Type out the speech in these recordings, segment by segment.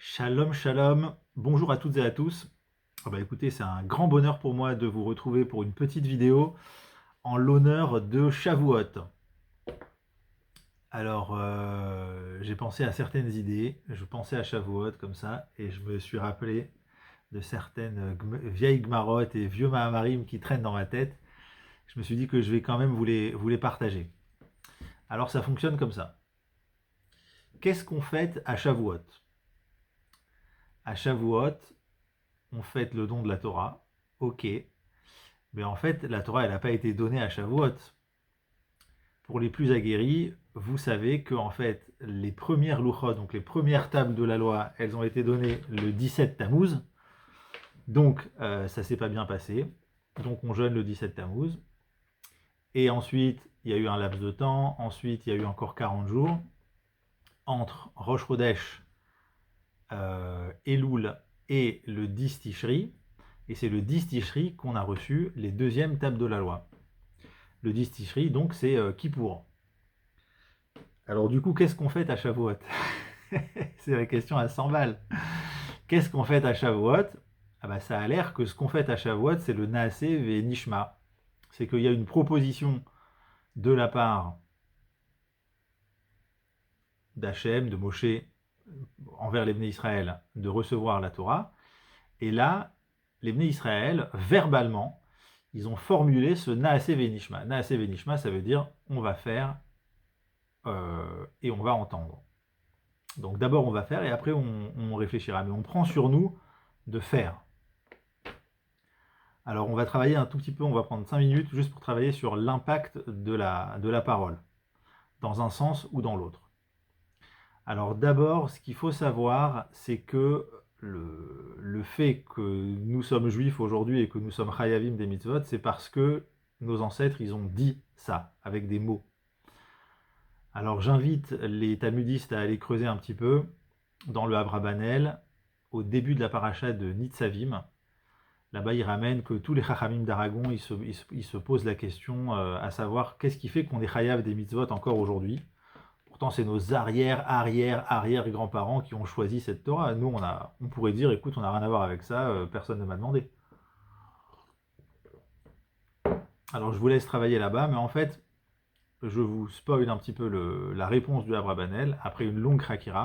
Shalom, shalom, bonjour à toutes et à tous. Écoutez, c'est un grand bonheur pour moi de vous retrouver pour une petite vidéo en l'honneur de Shavuot. Alors, j'ai pensé à certaines idées, je pensais à Shavuot comme ça, et je me suis rappelé de certaines vieilles gmarottes et vieux mahamarim qui traînent dans ma tête. Je me suis dit que je vais quand même vous les partager. Alors, ça fonctionne comme ça. Qu'est-ce qu'on fête à Shavuot? À Shavuot, on fête le don de la Torah, ok. Mais en fait, la Torah, elle n'a pas été donnée à Shavuot. Pour les plus aguerris, vous savez que en fait, les premières louchot, donc les premières tables de la loi, elles ont été données le 17 Tammuz. Donc, ça s'est pas bien passé. Donc, on jeûne le 17 Tammuz. Et ensuite, il y a eu un laps de temps. Ensuite, il y a eu encore 40 jours entre Rosh Chodesh, Elul et le 10 Tishri. Et c'est le 10 Tishri qu'on a reçu les deuxièmes tables de la loi. Le 10 Tishri, donc, c'est Kippour. Alors du coup, qu'est-ce qu'on fait à Shavuot? C'est la question à 100 balles. Qu'est-ce qu'on fait à Shavuot? Ça a l'air que ce qu'on fait à Shavuot, c'est le Naaseh ve Nishma. C'est qu'il y a une proposition de la part d'Hachem, de Moshe, envers les Bnei Israël, de recevoir la Torah. Et là, les Bnei Israël, verbalement, ils ont formulé ce Naaseh ve Nishma. Naaseh ve Nishma, ça veut dire on va faire et on va entendre. Donc d'abord on va faire et après on réfléchira. Mais on prend sur nous de faire. Alors on va travailler un tout petit peu, on va prendre 5 minutes juste pour travailler sur l'impact de la parole, dans un sens ou dans l'autre. Alors d'abord, ce qu'il faut savoir, c'est que le fait que nous sommes juifs aujourd'hui et que nous sommes chayavim des mitzvot, c'est parce que nos ancêtres, ils ont dit ça, avec des mots. Alors j'invite les talmudistes à aller creuser un petit peu dans le Abrabanel, au début de la paracha de Nitzavim. Là-bas, il ramène que tous les chachamim d'Aragon, ils se posent la question à savoir qu'est-ce qui fait qu'on est chayav des mitzvot encore aujourd'hui. Pourtant, c'est nos arrière grands-parents qui ont choisi cette Torah. Nous, on pourrait dire, écoute, on n'a rien à voir avec ça, personne ne m'a demandé. Alors, je vous laisse travailler là-bas, mais en fait, je vous spoil un petit peu la réponse du Abrabanel après une longue krakira,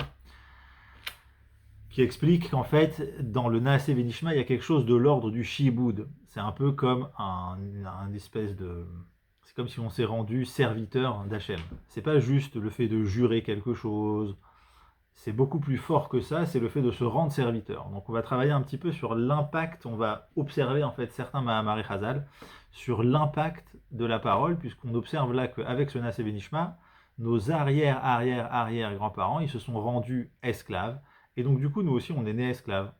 qui explique qu'en fait, dans le Naaseh Venishma, il y a quelque chose de l'ordre du Shiboud. C'est un peu comme un espèce de... C'est comme si on s'est rendu serviteur d'Hachem. C'est pas juste le fait de jurer quelque chose, c'est beaucoup plus fort que ça, c'est le fait de se rendre serviteur. Donc on va travailler un petit peu sur l'impact, on va observer en fait certains Mahamar et Chazal, sur l'impact de la parole, puisqu'on observe là qu'avec ce Naaseh Venishma, nos arrière grands-parents, ils se sont rendus esclaves, et donc du coup, nous aussi, on est nés esclaves.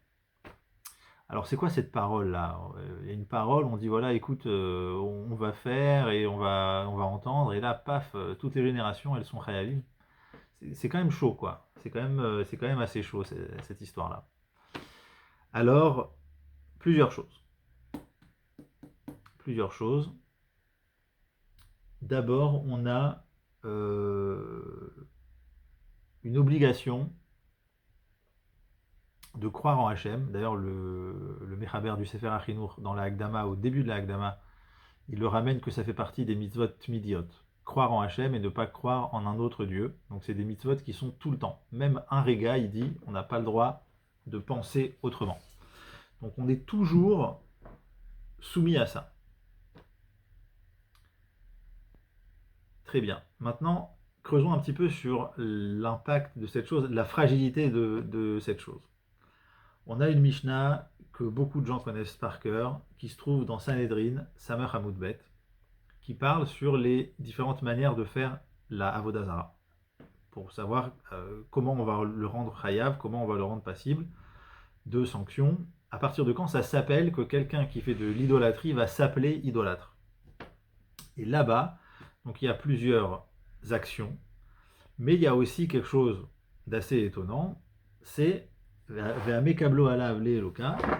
Alors c'est quoi cette parole-là? Il y a une parole, on dit voilà, écoute, on va faire et on va entendre, et là, paf, toutes les générations, elles sont chayavim. C'est quand même chaud, quoi. C'est quand même assez chaud, cette histoire-là. Alors, plusieurs choses. Plusieurs choses. D'abord, on a une obligation de croire en Hachem. D'ailleurs, le Mechaber du Sefer HaChinour, dans la Hagdama, au début de la Hagdama, il le ramène que ça fait partie des mitzvot midiot. Croire en Hachem et ne pas croire en un autre Dieu. Donc c'est des mitzvot qui sont tout le temps. Même un réga, il dit, on n'a pas le droit de penser autrement. Donc on est toujours soumis à ça. Très bien. Maintenant, creusons un petit peu sur l'impact de cette chose, la fragilité de cette chose. On a une Mishnah que beaucoup de gens connaissent par cœur, qui se trouve dans Sanhedrin, Samach Hamoudbet, qui parle sur les différentes manières de faire la Avodah Zarah, pour savoir comment on va le rendre chayav, comment on va le rendre passible de sanctions, à partir de quand ça s'appelle que quelqu'un qui fait de l'idolâtrie va s'appeler idolâtre. Et là-bas, donc il y a plusieurs actions, mais il y a aussi quelque chose d'assez étonnant, c'est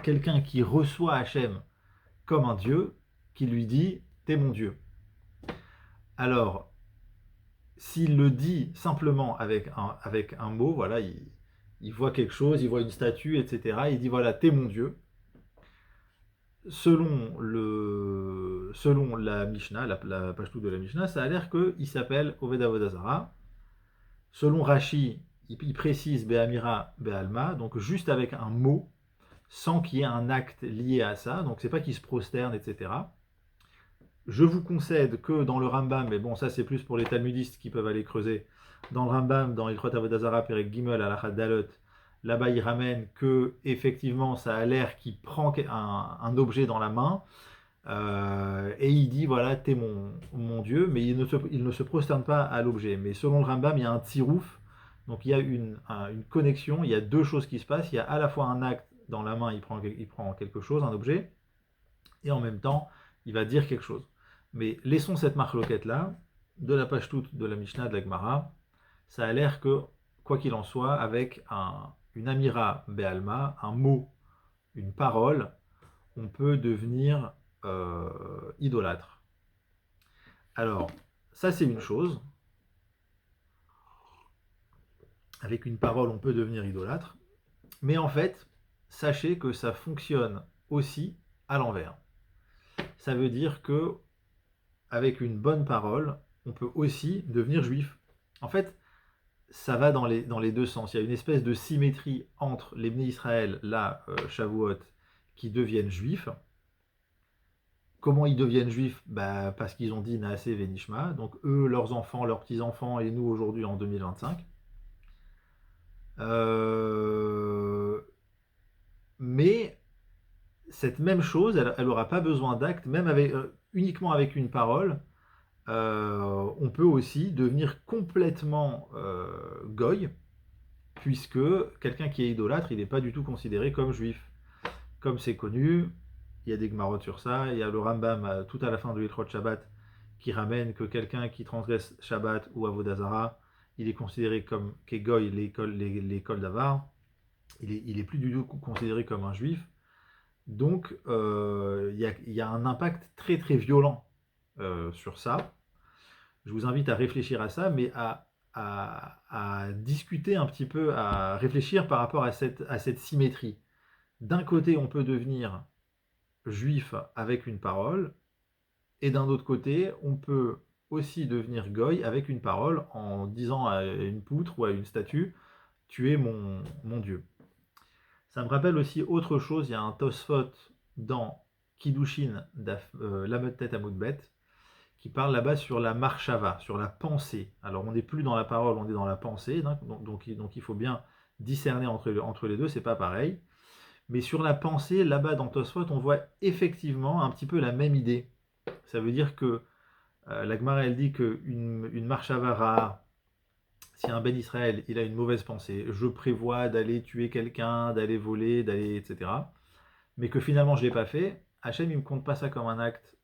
quelqu'un qui reçoit Hachem comme un dieu, qui lui dit t'es mon dieu. Alors, s'il le dit simplement avec un mot, voilà, il voit quelque chose, il voit une statue, etc. Il dit voilà, t'es mon Dieu. Selon la Mishnah, la page tout de la Mishnah, ça a l'air qu'il s'appelle Oved Avodazara. Selon Rashi, il précise Be'amira Be'alma, donc juste avec un mot, sans qu'il y ait un acte lié à ça. Donc c'est pas qu'il se prosterne, etc. Je vous concède que dans le Rambam, mais bon, ça c'est plus pour les talmudistes qui peuvent aller creuser, dans le Rambam, dans Ilchot Avodazara, Perek Gimel, Alachat Dalot, là-bas il ramène que effectivement ça a l'air qu'il prend un objet dans la main, et il dit voilà, t'es mon Dieu, mais il ne se prosterne pas à l'objet. Mais selon le Rambam, il y a un tirouf, donc il y a une connexion, il y a deux choses qui se passent. Il y a à la fois un acte dans la main, il prend quelque chose, un objet, et en même temps, il va dire quelque chose. Mais laissons cette marloquette là, de la page toute de la Mishnah de la Gemara, ça a l'air que, quoi qu'il en soit, avec une amira be'alma, un mot, une parole, on peut devenir idolâtre. Alors, ça c'est une chose. Avec une parole, on peut devenir idolâtre. Mais en fait, sachez que ça fonctionne aussi à l'envers. Ça veut dire que avec une bonne parole, on peut aussi devenir juif. En fait, ça va dans les deux sens. Il y a une espèce de symétrie entre les Bnei Israël, là, Shavuot, qui deviennent juifs. Comment ils deviennent juifs? Bah, parce qu'ils ont dit Naaseh Venishma, donc eux, leurs enfants, leurs petits-enfants, et nous aujourd'hui en 2025. Mais cette même chose, elle n'aura pas besoin d'actes, même uniquement avec une parole. On peut aussi devenir complètement goy, puisque quelqu'un qui est idolâtre, il n'est pas du tout considéré comme juif. Comme c'est connu, il y a des Gemarot sur ça, il y a le Rambam tout à la fin de l'Ilchot Shabbat qui ramène que quelqu'un qui transgresse Shabbat ou Avodazara, il est considéré comme Kegoy, l'école d'Avar, il est plus du tout considéré comme un juif. Donc il y a un impact très très violent sur ça. Je vous invite à réfléchir à ça, mais à discuter un petit peu, à réfléchir par rapport à cette symétrie. D'un côté, on peut devenir juif avec une parole, et d'un autre côté, on peut aussi devenir goy avec une parole en disant à une poutre ou à une statue, tu es mon Dieu. Ça me rappelle aussi autre chose, il y a un Tosfot dans Kiddushin Lamed Tet Amudbet qui parle là-bas sur la marshava, sur la pensée. Alors on n'est plus dans la parole, on est dans la pensée, donc il faut bien discerner entre les deux, c'est pas pareil. Mais sur la pensée, là-bas dans Tosfot, on voit effectivement un petit peu la même idée. Ça veut dire que la Gemara, elle dit qu'une marshava ra'a, si un Ben Israël, il a une mauvaise pensée, je prévois d'aller tuer quelqu'un, d'aller voler, d'aller, etc. Mais que finalement je ne l'ai pas fait, Hachem, il ne me compte pas ça comme un acte,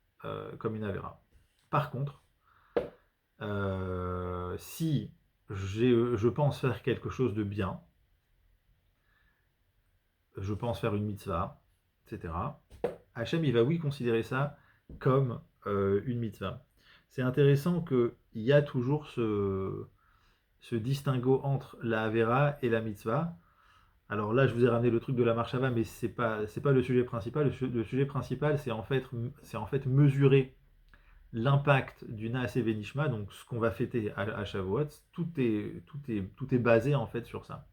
comme une avéra. Par contre, si je pense faire quelque chose de bien, je pense faire une mitzvah, etc., Hachem, il va oui considérer ça comme une mitzvah. C'est intéressant qu'il y a toujours ce distinguo entre la Havera et la mitzvah. Alors là, je vous ai ramené le truc de la marshava, mais c'est pas le sujet principal. Le sujet principal, c'est en fait mesurer l'impact du Naaseh Venishma, donc ce qu'on va fêter à Shavuot. Tout est basé en fait sur ça.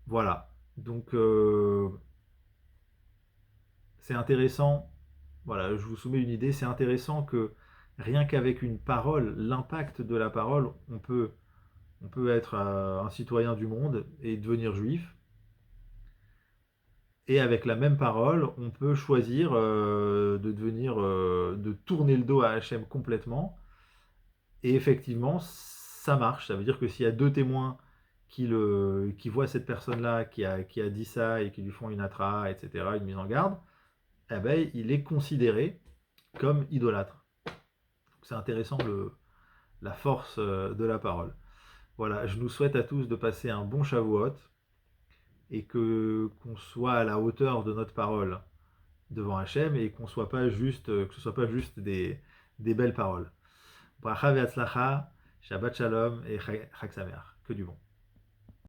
Voilà. Donc c'est intéressant. Voilà, je vous soumets une idée. C'est intéressant que rien qu'avec une parole, l'impact de la parole, on peut être un citoyen du monde et devenir juif. Et avec la même parole, on peut choisir de tourner le dos à Hachem complètement. Et effectivement, ça marche. Ça veut dire que s'il y a deux témoins qui voient cette personne-là qui a dit ça et qui lui font une atra, etc., une mise en garde, eh ben, il est considéré comme idolâtre. C'est intéressant la force de la parole. Voilà, je nous souhaite à tous de passer un bon Shavuot et qu'on soit à la hauteur de notre parole devant Hachem et que ce soit pas juste des belles paroles. Bracha ve'atzlacha, Shabbat Shalom et Chag Sameach. Que du bon.